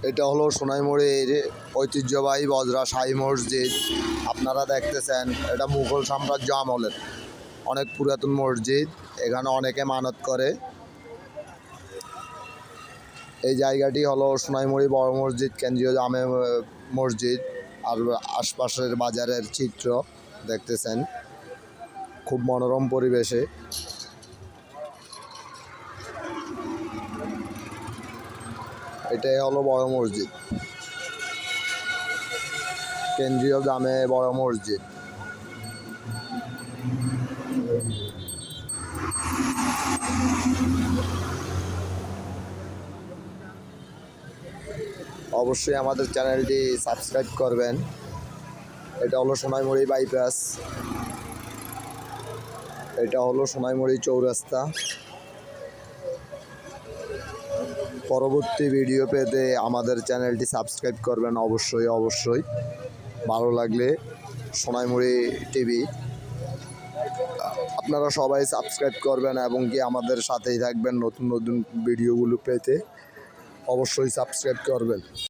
এটা হলো সোনাইমুড়ির ঐতিহ্যবাহী বজরা শাহী মসজিদ। আপনারা দেখতেছেন, এটা মুঘল সাম্রাজ্য আমলের অনেক পুরাতন মসজিদ। এখানে অনেকে মানত করে। এই জায়গাটি হলো সোনাইমুড়ি বড় মসজিদ, কেন্দ্রীয় জামে মসজিদ। আর আশপাশের বাজারের চিত্র দেখতেছেন, খুব মনোরম পরিবেশে। এটাই হলো বড় মসজিদ, কেন্দ্রীয় জামে বড় মসজিদ। অবশ্যই আমাদের চ্যানেলটি সাবস্ক্রাইব করবেন। এটা হলো সোনাইমুড়ি বাইপাস, এটা হলো সোনাইমুড়ি চৌরাস্তা। পরবর্তী ভিডিও পেতে আমাদের চ্যানেলটি সাবস্ক্রাইব করবেন অবশ্যই। ভালো লাগলে সোনাইমুড়ি টিভি আপনারা সবাই সাবস্ক্রাইব করবেন এবং কি আমাদের সাথেই থাকবেন নতুন ভিডিওগুলো পেতে। অবশ্যই সাবস্ক্রাইব করবেন।